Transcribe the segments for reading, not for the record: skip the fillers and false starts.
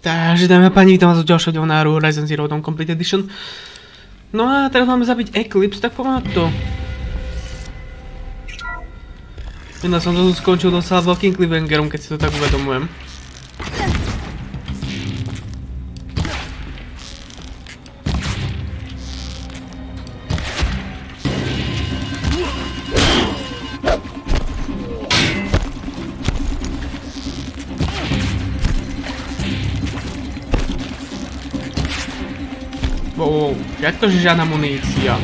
Takže dámy a páni, vítam vás od ďalšieho dielu na Horizon Zero Dawn Complete Edition. No a teraz máme zabiť Eclipse, tak pomáha to. Minulé som to skončil docela veľkým cliffhangerom, keď si to tak uvedomujem. Wow, jak to, že žiadna munícia?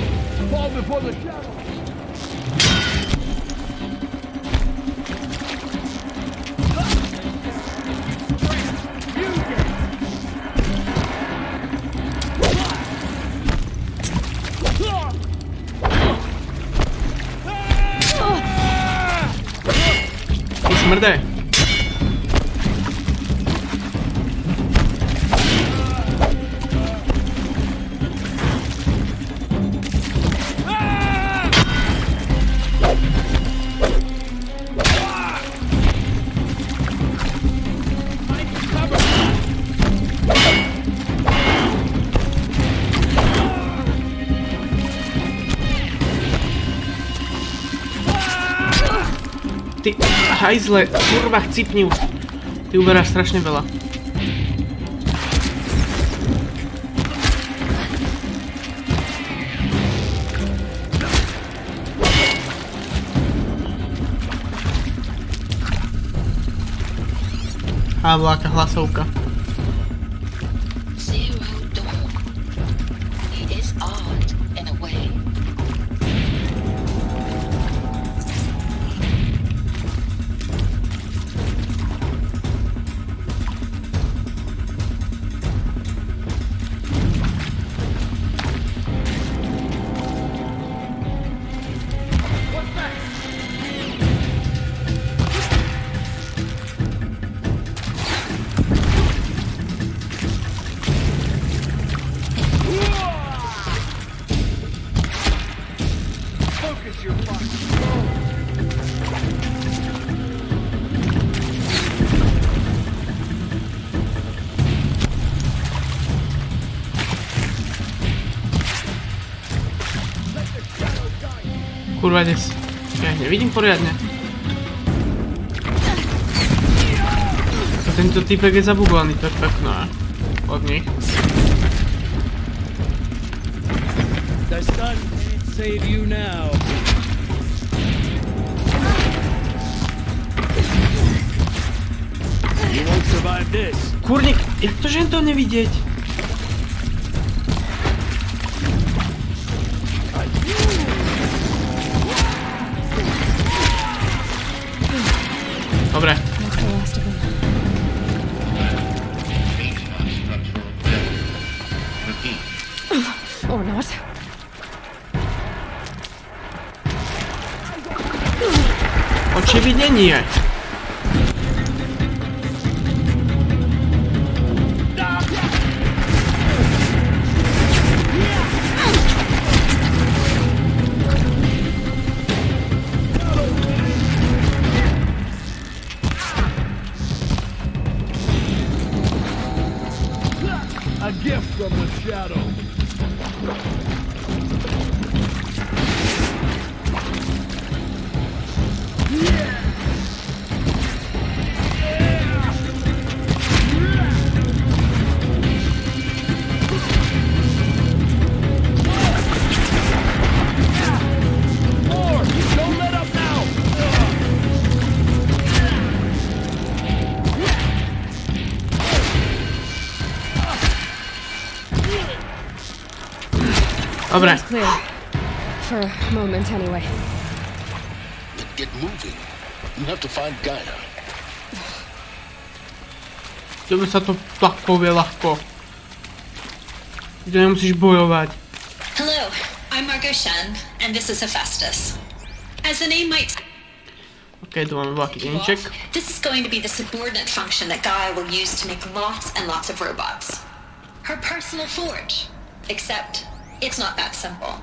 Ty smrde! Ty hajzle, kurva, chcipni už. Ty uberáš strašne veľa. A bola aká hlasovka. Kurva, des. Ja nevidím poriadne. Tento typek je zabugovaný, to je pekné. Od nich. Kurník, jak to, že to nevidieť? Dobre. Or not. Očividne nie. A gift from the shadow. More! Don't let up now! Dobre. Clear. For a moment, anyway. Get moving. You have to find Gaia. Tebe sa to tak povie ľahko. Ty nemusíš bojovať. Hello, I'm Margot Shen, and this is Hephaestus. As the name might... Ok, tu máme veľký deníček. This is going to be the subordinate function that Gaia will use to make lots and lots of robots. Her personal forge. Except, it's not that simple.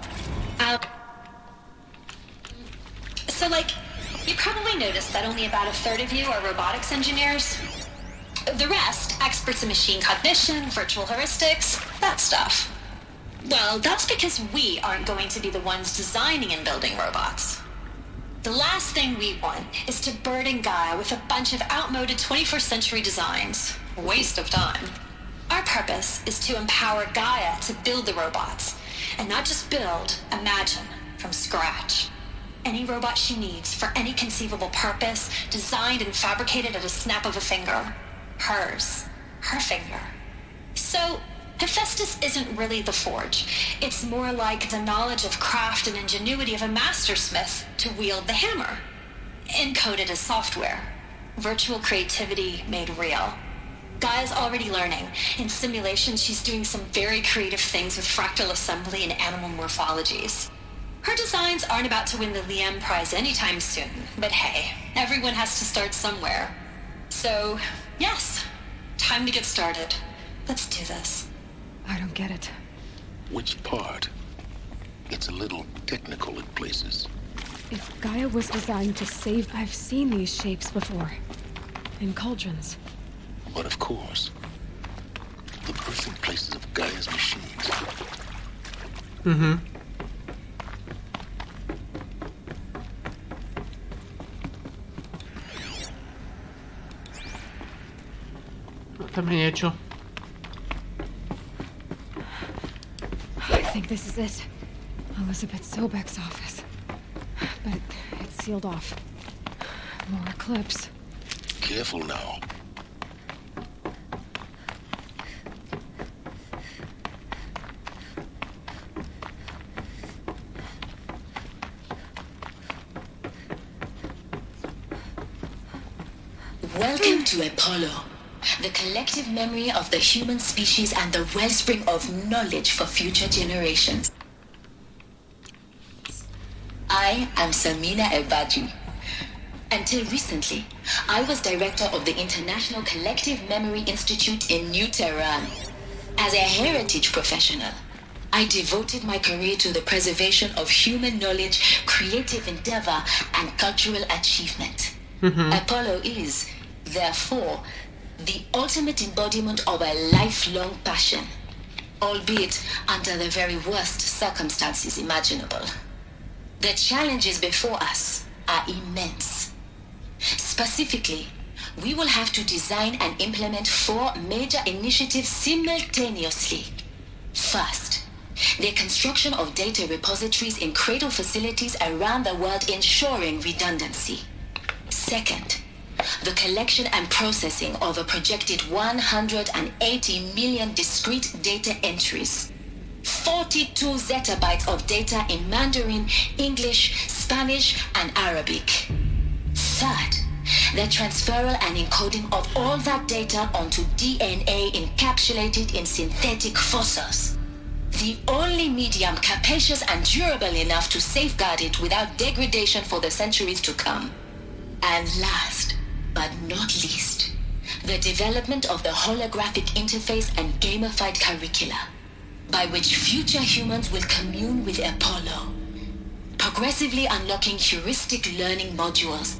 So, like, you probably noticed that only about a third of you are robotics engineers. The rest, experts in machine cognition, virtual heuristics, that stuff. Well, that's because we aren't going to be the ones designing and building robots. The last thing we want is to burden Gaia with a bunch of outmoded 21st century designs. Waste of time. Our purpose is to empower Gaia to build the robots, and not just build, imagine, from scratch. Any robot she needs for any conceivable purpose, designed and fabricated at a snap of a finger. Hers. Her finger. So, Hephaestus isn't really the forge. It's more like the knowledge of craft and ingenuity of a mastersmith to wield the hammer. Encoded as software. Virtual creativity made real. Gaia's already learning. In simulation, she's doing some very creative things with fractal assembly and animal morphologies. Her designs aren't about to win the Liam Prize anytime soon, but hey, everyone has to start somewhere. So, yes, time to get started. Let's do this. I don't get it. Which part? It's a little technical in places. If Gaia was designed to save... I've seen these shapes before. In cauldrons. But of course, the birthing places of Gaia's machines. Mhm. Tam je niečo. I think this is it. Elizabeth Sobek's office. But it's sealed off. More clips. Careful now. Welcome to Apollo, the collective memory of the human species and the wellspring of knowledge for future generations. I am Samina Ebadi. Until recently, I was director of the International Collective Memory Institute in New Tehran. As a heritage professional, I devoted my career to the preservation of human knowledge, creative endeavor, and cultural achievement. Apollo is, therefore, the ultimate embodiment of a lifelong passion, albeit under the very worst circumstances imaginable. The challenges before us are immense. Specifically, we will have to design and implement 4 major initiatives simultaneously. First, the construction of data repositories in cradle facilities around the world, ensuring redundancy. Second, the collection and processing of a projected 180 million discrete data entries. 42 zettabytes of data in Mandarin, English, Spanish, and Arabic. Third, the transferal and encoding of all that data onto DNA encapsulated in synthetic fossils. The only medium capacious and durable enough to safeguard it without degradation for the centuries to come. And last, but not least, the development of the holographic interface and gamified curricula, by which future humans will commune with Apollo, progressively unlocking heuristic learning modules,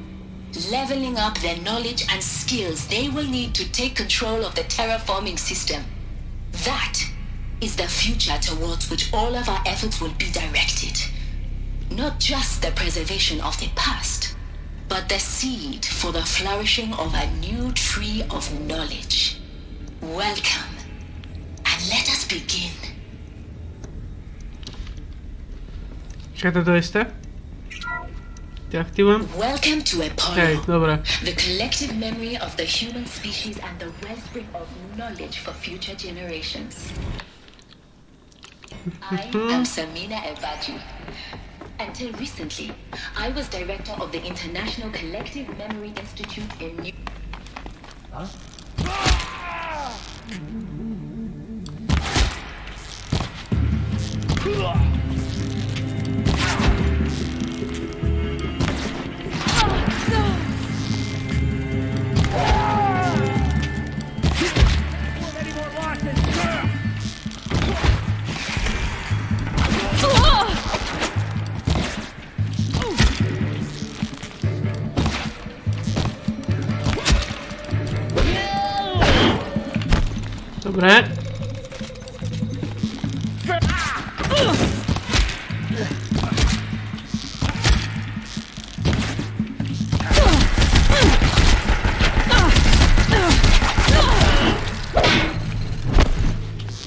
leveling up their knowledge and skills they will need to take control of the terraforming system. That is the future towards which all of our efforts will be directed. Not just the preservation of the past, but the seed for the flourishing of a new tree of knowledge. Welcome, and let us begin. Čiže to isté? Deaktivujem. Welcome to Apollo, Hej, dobre. the collective memory of the human species and the wellspring of knowledge for future generations. I am Samina Ebadi. Until recently, I was director of the International Collective Memory Institute in New... Any more losses? Sir! Ah! Dobre.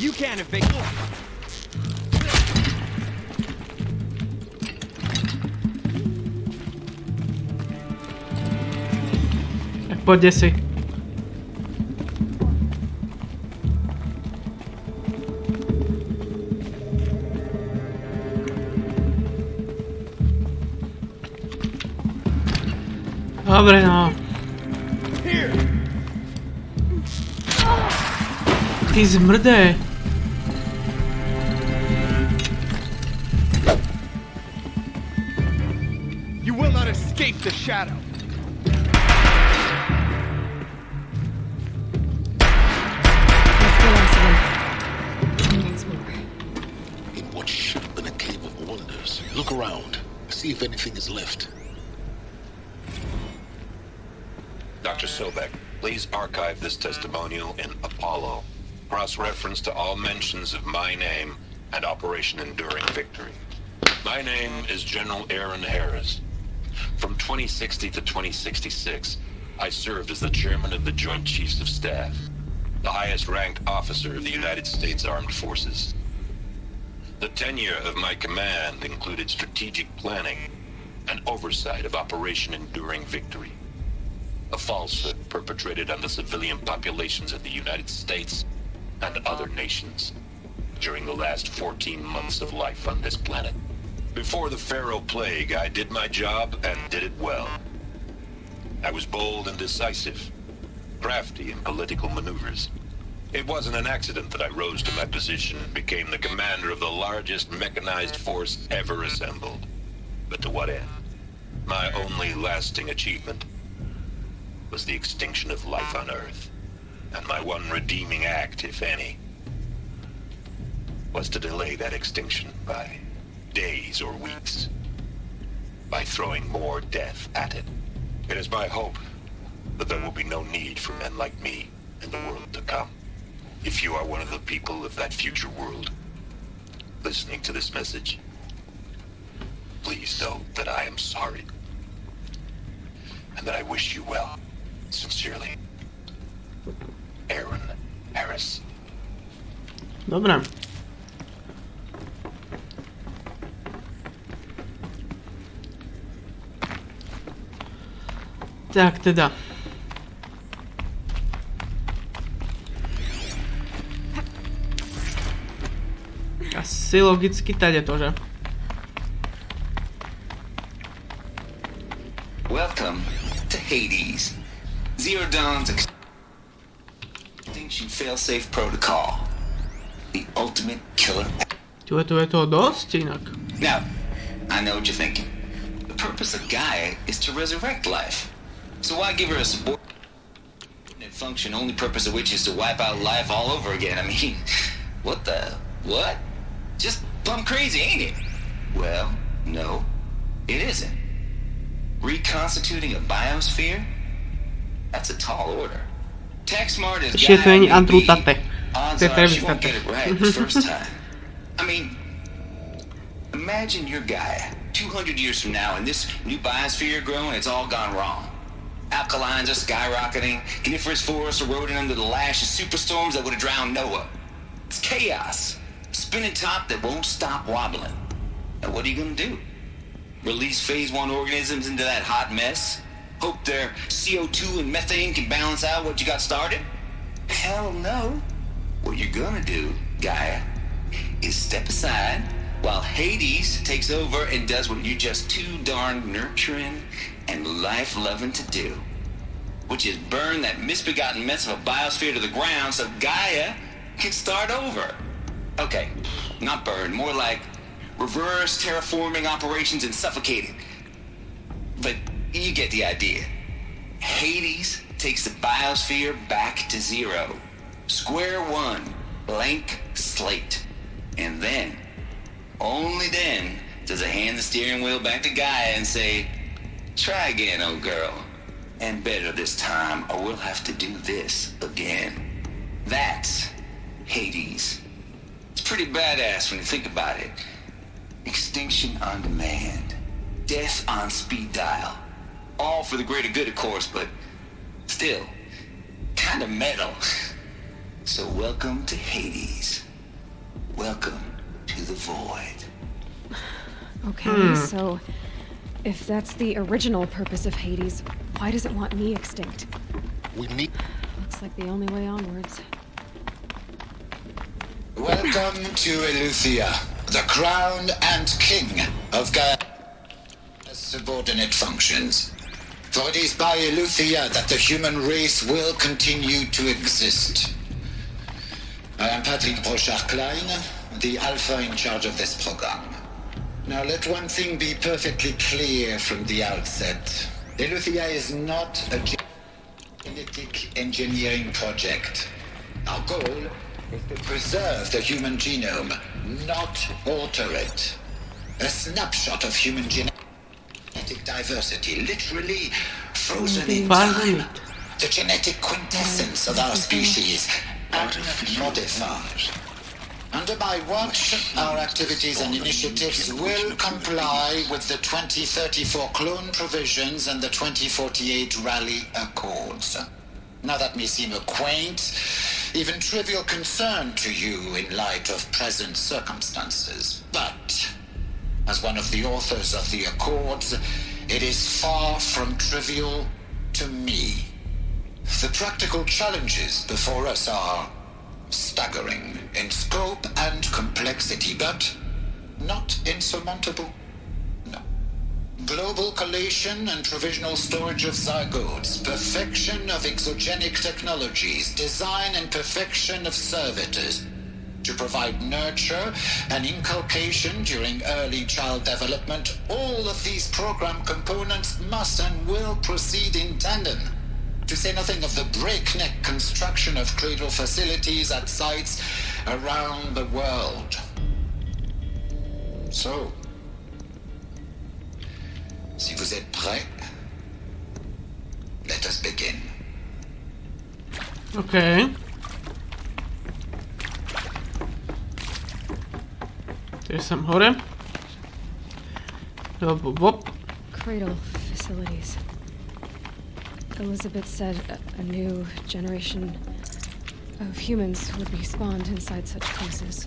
You can evict. Tak poďte si. Dobre, no. Ty zmrdé. You will not escape the shadow. That's the last one. Once more. In what should have been a cave of wonders. Look around. See if anything is left. Dr. Sobek, please archive this testimonial in Apollo. Cross-reference to all mentions of my name and Operation Enduring Victory. My name is General Aaron Harris. From 2060 to 2066, I served as the chairman of the Joint Chiefs of Staff, the highest-ranked officer of the United States Armed Forces. The tenure of my command included strategic planning and oversight of Operation Enduring Victory, a falsehood perpetrated on the civilian populations of the United States and other nations during the last 14 months of life on this planet. Before the Pharaoh Plague, I did my job and did it well. I was bold and decisive, crafty in political maneuvers. It wasn't an accident that I rose to my position and became the commander of the largest mechanized force ever assembled. But to what end? My only lasting achievement was the extinction of life on Earth. And my one redeeming act, if any, was to delay that extinction by days or weeks, by throwing more death at it. It is my hope that there will be no need for men like me in the world to come. If you are one of the people of that future world listening to this message, please know that I am sorry and that I wish you well. Sincerely, Aaron Harris. Dobre. Tak teda. Asi logicky tady to, že? Welcome to Hades. Zero Dawn's extinction failsafe protocol. The ultimate killer. Tu je toho dosť inak. Now, I know what you're thinking. The purpose of Gaia is to resurrect life. So why give her a subordinate function, only purpose of which is to wipe out life all over again? I mean, what? Just plumb crazy, ain't it? Well, no, it isn't. Reconstituting a biosphere? That's a tall order. Tech smart as Ešte to není Gaia may be, Andrutate. odds To je are she won't Trevistate. get it right the first time. I mean, imagine your Gaia 200 years from now and this new biosphere growing, it's all gone wrong. Alkalines are skyrocketing, coniferous forests eroding under the lash of superstorms that would have drowned Noah. It's chaos. Spinning top that won't stop wobbling. Now what are you gonna do? Release phase 1 organisms into that hot mess? Hope their CO2 and methane can balance out what you got started? Hell no. What you're gonna do, Gaia, is step aside while Hades takes over and does what you're just too darn nurturing and life-loving to do, which is burn that misbegotten mess of a biosphere to the ground so Gaia can start over. Okay, not burn, more like reverse terraforming operations and suffocating. But you get the idea. Hades takes the biosphere back to zero. Square one, blank slate. And then, only then, does it hand the steering wheel back to Gaia and say, try again, old girl. And better this time, or we'll have to do this again. That's Hades. It's pretty badass when you think about it. Extinction on demand. Death on speed dial. All for the greater good, of course, but still, kind of metal. So welcome to Hades. Welcome to the void. Okay, so if that's the original purpose of Hades, why does it want me extinct? We need... Looks like the only way onwards. Welcome to Eleuthia, the crown and king of Gaia's subordinate functions. For it is by Eleuthia that the human race will continue to exist. I am Patrick Brochard-Klein, the alpha in charge of this program. Now let one thing be perfectly clear from the outset. Eleuthia is not a genetic engineering project. Our goal is to preserve the human genome, not alter it. A snapshot of human genetic diversity, literally frozen in time. The genetic quintessence of our species, modified. Under my watch, our activities and initiatives will comply with the 2034 clone provisions and the 2048 Rally Accords. Now that may seem a quaint, even trivial concern to you in light of present circumstances, but as one of the authors of the Accords, it is far from trivial to me. The practical challenges before us are staggering in scope and complexity, but not insurmountable. No. Global collation and provisional storage of zygotes, perfection of exogenic technologies, design and perfection of servitors to provide nurture and inculcation during early child development. All of these program components must and will proceed in tandem. To say nothing of the breakneck construction of cradle facilities at sites around the world. So, si vous êtes prêts, let us begin. Okay. There's some hore. Wop, wop, wop. Cradle facilities. Elizabeth said a new generation of humans would be spawned inside such places.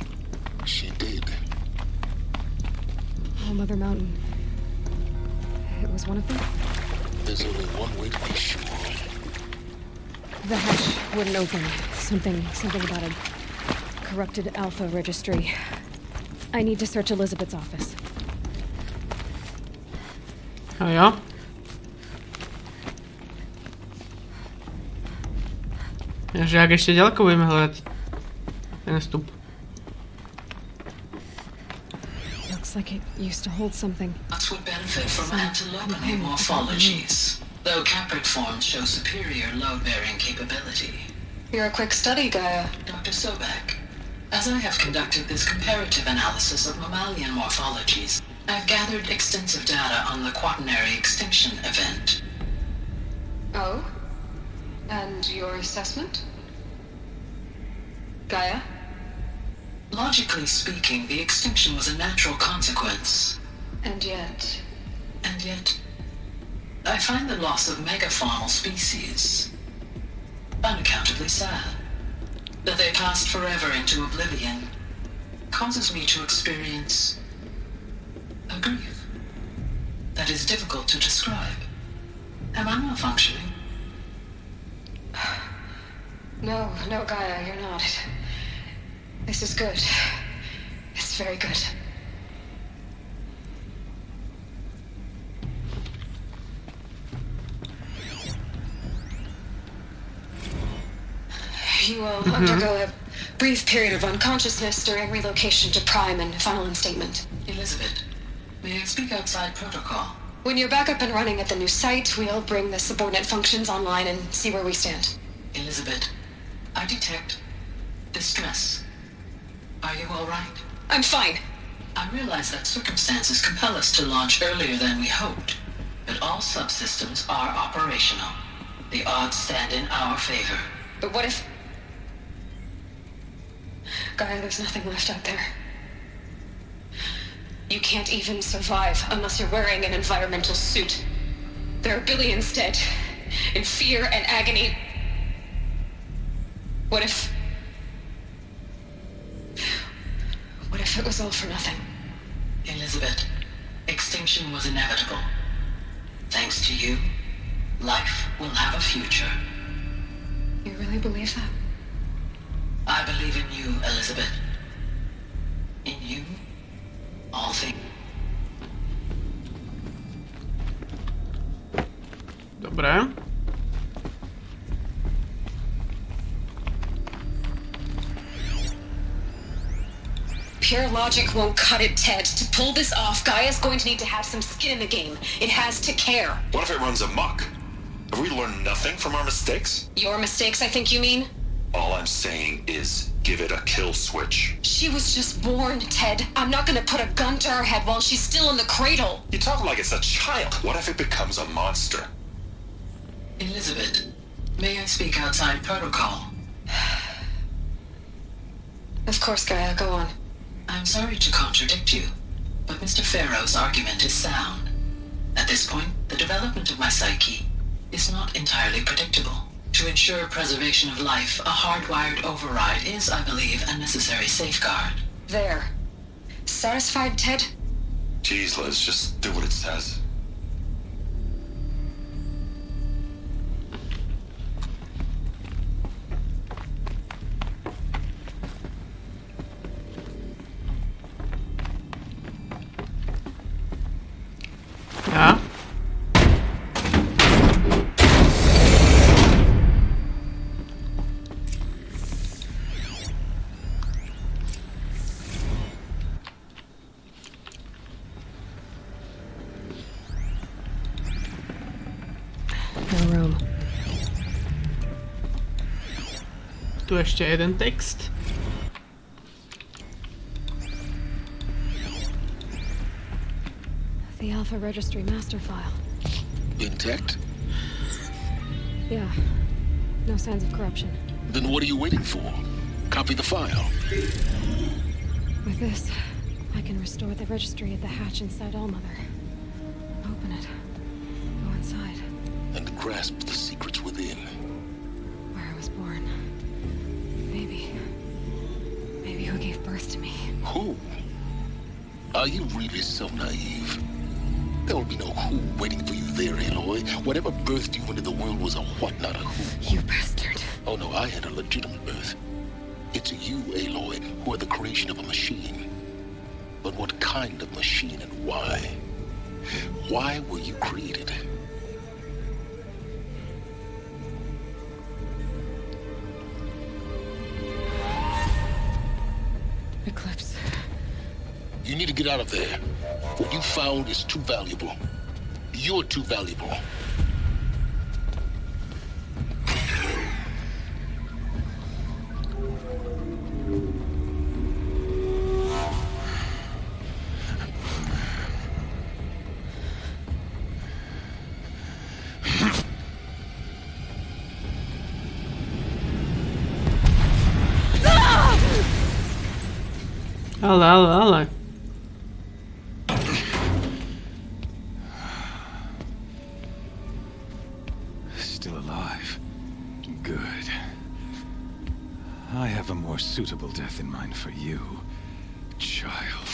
She did. Oh, Mother Mountain. It was one of them? There's only one way to be sure. The hatch wouldn't open. Something about a corrupted alpha registry. I need to search Elizabeth's office. A ja? Takže ak ešte ďaleko budeme hľadať ten vstup. Looks like it used to hold something. Nuts would benefit from antilopine morphologies, though caprid forms show superior load-bearing capability. You're a quick study, Gaia. Dr. Sobek, as I have conducted this comparative analysis of mammalian morphologies, I've gathered extensive data on the quaternary extinction event. Oh? And your assessment? Gaia? Logically speaking, the extinction was a natural consequence. And yet, I find the loss of megafaunal species unaccountably sad. That they passed forever into oblivion causes me to experience a grief that is difficult to describe. Am I malfunctioning? No, Gaia, you're not. This is good. It's very good. You will undergo a brief period of unconsciousness during relocation to Prime and final instatement. Elizabeth, may I speak outside protocol? When you're back up and running at the new site, we'll bring the subordinate functions online and see where we stand. Elizabeth, I detect distress. Are you all right? I'm fine. I realize that circumstances compel us to launch earlier than we hoped, but all subsystems are operational. The odds stand in our favor. But what if... Gaia, there's nothing left out there. You can't even survive unless you're wearing an environmental suit. There are billions dead, in fear and agony. What if it was all for nothing? Elizabeth, extinction was inevitable. Thanks to you, life will have a future. You really believe that? I believe in you, Elizabeth. In you, all things. Dobre. Pure logic won't cut it, Ted. To pull this off, Gaia's going to need to have some skin in the game. It has to care. What if it runs amok? Have we learned nothing from our mistakes? Your mistakes, I think you mean? All I'm saying is give it a kill switch. She was just born, Ted. I'm not gonna put a gun to her head while she's still in the cradle. You talk like it's a child. What if it becomes a monster? Elizabeth, may I speak outside protocol? Of course, Gaia, go on. I'm sorry to contradict you, but Mr. Farrow's argument is sound. At this point, the development of my psyche is not entirely predictable. To ensure preservation of life, a hardwired override is, I believe, a necessary safeguard. There. Satisfied, Ted? Jeez, Liz, just do what it says. Ja. No room. Tu ešte jeden text. The Alpha Registry master file. Intact? Yeah. No signs of corruption. Then what are you waiting for? Copy the file. With this, I can restore the registry at the hatch inside Allmother. Open it. Go inside. And grasp the secrets within. Where I was born. Maybe who gave birth to me. Who? Are you really so naive? There will be no who waiting for you there, Aloy. Whatever birthed you into the world was a what, not a who. You bastard. Oh no, I had a legitimate birth. It's you, Aloy, who are the creation of a machine. But what kind of machine and why? Why were you created? Eclipse. You need to get out of there. What you found is too valuable. You're too valuable. Ale. Still alive. Good. I have a more suitable death in mind for you, child.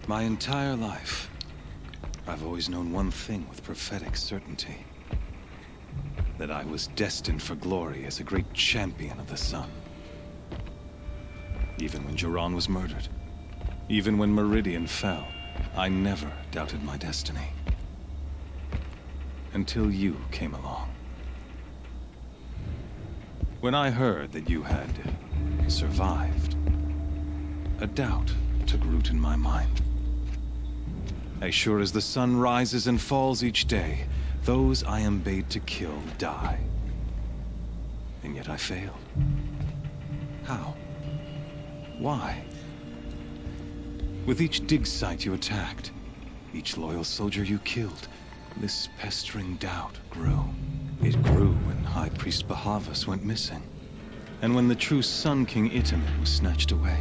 My entire life, I've always known one thing with prophetic certainty. That I was destined for glory as a great champion of the sun. Even when Jiran was murdered, even when Meridian fell, I never doubted my destiny. Until you came along. When I heard that you had survived, a doubt took root in my mind. As sure as the sun rises and falls each day, those I am bade to kill die. And yet I failed. How? Why? With each dig site you attacked, each loyal soldier you killed, this pestering doubt grew. It grew when High Priest Bahavas went missing, and when the true Sun King Itamen was snatched away.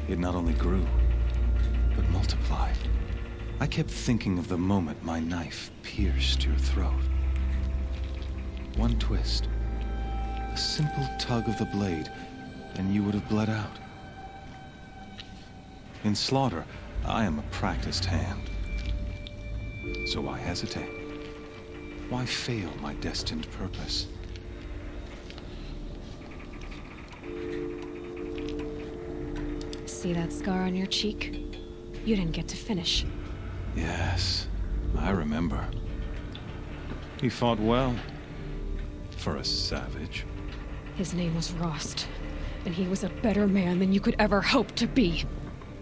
It not only grew, but multiplied. I kept thinking of the moment my knife pierced your throat. One twist, a simple tug of the blade, and you would have bled out. In slaughter, I am a practiced hand. So why hesitate? Why fail my destined purpose? See that scar on your cheek? You didn't get to finish. Yes, I remember. He fought well. For a savage. His name was Rost, and he was a better man than you could ever hope to be.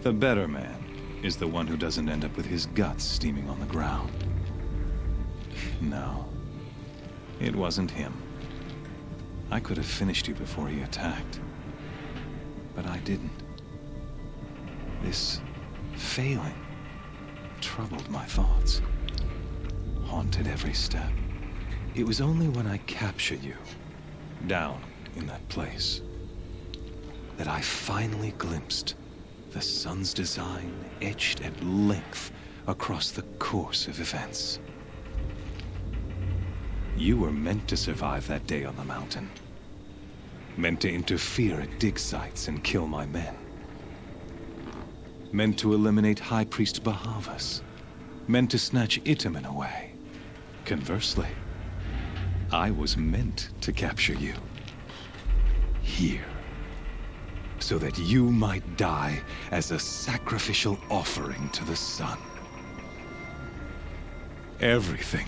The better man is the one who doesn't end up with his guts steaming on the ground. No, it wasn't him. I could have finished you before he attacked, but I didn't. This failing troubled my thoughts, haunted every step. It was only when I captured you, down in that place, that I finally glimpsed the sun's design etched at length across the course of events. You were meant to survive that day on the mountain. Meant to interfere at dig sites and kill my men. Meant to eliminate High Priest Bahavas. Meant to snatch Itamen away. Conversely, I was meant to capture you. Here. So that you might die as a sacrificial offering to the sun. Everything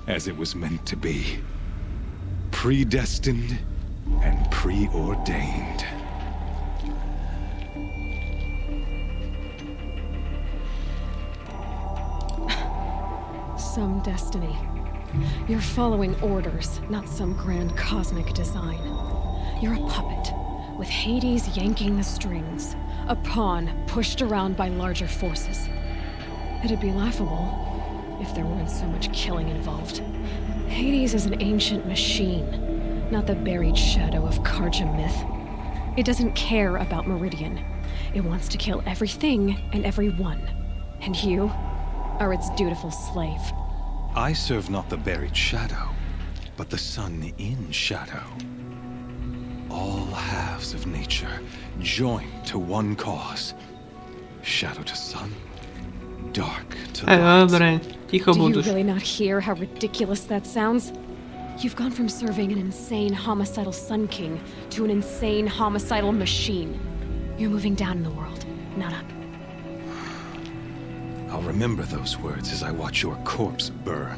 as it was meant to be. Predestined and preordained. Some destiny. You're following orders, not some grand cosmic design. You're a puppet, with Hades yanking the strings, a pawn pushed around by larger forces. It'd be laughable if there weren't so much killing involved. Hades is an ancient machine, not the buried shadow of Karja myth. It doesn't care about Meridian. It wants to kill everything and everyone. And you are its dutiful slave. I serve not the buried shadow, but the sun in shadow. All halves of nature joined to one cause. Shadow to sun, dark to light. Dobre, ticho Do you budeš. really not hear how ridiculous that sounds? You've gone from serving an insane homicidal Sun King to an insane homicidal machine. You're moving down in the world, not up. I'll remember those words as I watch your corpse burn.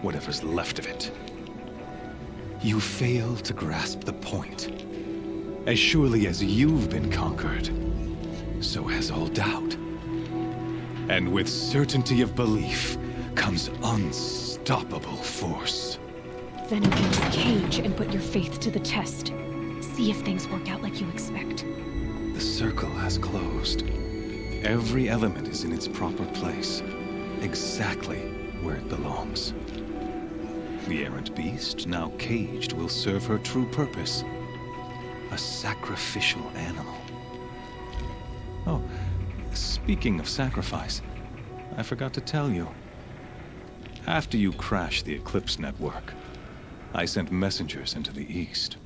Whatever's left of it. You fail to grasp the point. As surely as you've been conquered, so has all doubt. And with certainty of belief comes unstoppable force. Then against the cage and put your faith to the test. See if things work out like you expect. The circle has closed. Every element is in its proper place, exactly where it belongs. The errant beast, now caged, will serve her true purpose. A sacrificial animal. Oh, speaking of sacrifice, I forgot to tell you. After you crashed the Eclipse network, I sent messengers into the east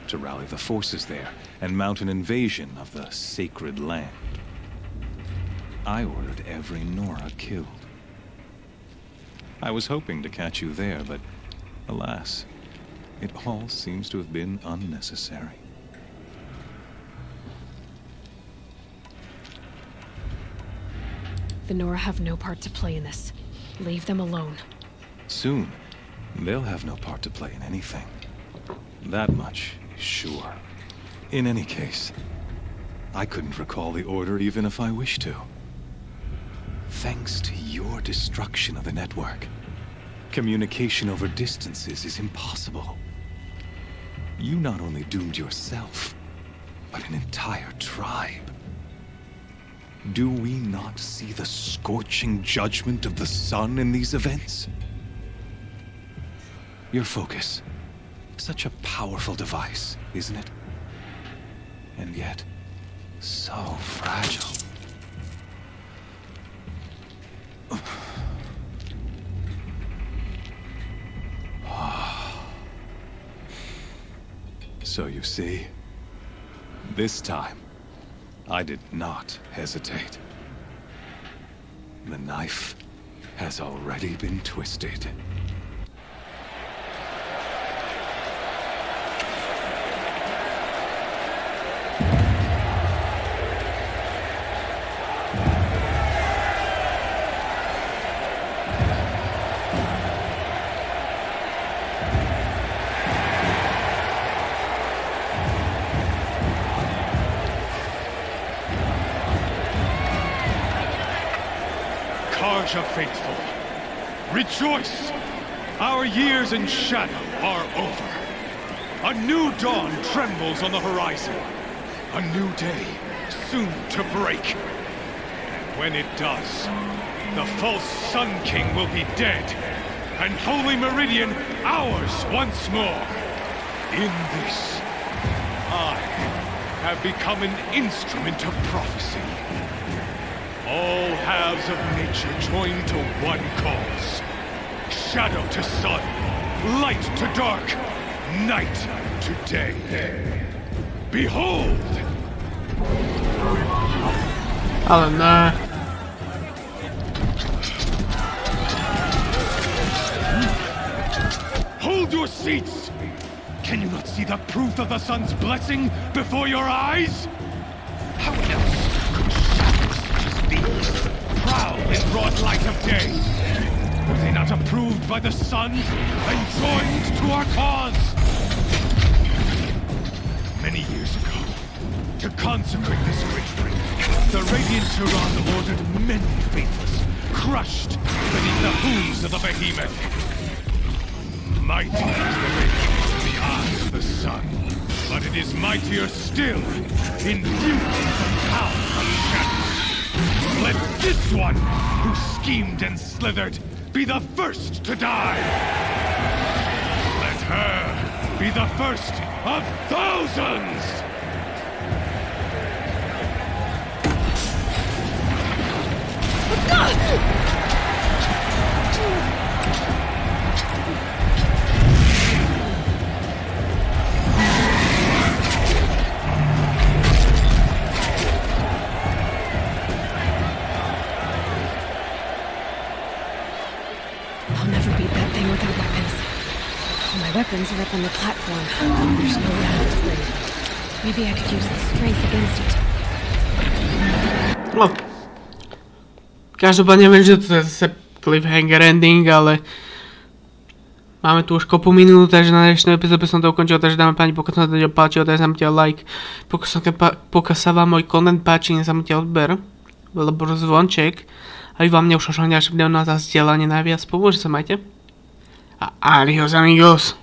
to rally the forces there and mount an invasion of the sacred land. I ordered every Nora killed. I was hoping to catch you there, but alas, it all seems to have been unnecessary. The Nora have no part to play in this. Leave them alone. Soon, they'll have no part to play in anything. That much is sure. In any case, I couldn't recall the order even if I wished to. Thanks to your destruction of the network, communication over distances is impossible. You not only doomed yourself, but an entire tribe. Do we not see the scorching judgment of the sun in these events? Your focus. Such a powerful device, isn't it? And yet, so fragile. So you see, this time, I did not hesitate. The knife has already been twisted. Faithful, rejoice! Our years in shadow are over. A new dawn trembles on the horizon. A new day soon to break. And when it does, the false Sun King will be dead, and Holy Meridian ours once more. In this, I have become an instrument of prophecy. All halves of nature join to one cause. Shadow to sun, light to dark, night to day. Behold! Ale ne. Hold your seats! Can you not see the proof of the sun's blessing before your eyes? How else could shadows such as these prowl in broad light of day? Were they not approved by the sun and joined to our cause? Many years ago, to consecrate this great ring, the radiant Tyrann ordered many faithless, crushed beneath the hooves of the behemoth. Mighty is the ring in the eyes of the sun, but it is mightier still in view of the power of shadows. Let this one, who schemed and slithered, be the first to die. Let her be the first of thousands! I'll never beat that thing without weapons. My weapons are up on the platform. There's no way out of this ring. Maybe I could use the strength against it. No. Každopádne viem, že to je zase cliffhanger ending, ale máme tu už kopu minút, takže na dnešnú epizódu som to ukončil, takže dáme páni, pokiaľ sa to video páčilo, tak nezabudnite like, pokiaľ sa vám môj content páči, nezabudnite odber, alebo zvonček, aby vám neušlo ďalšie video na zdieľanie najviac. Pomôže sa, majte. A adios amigos.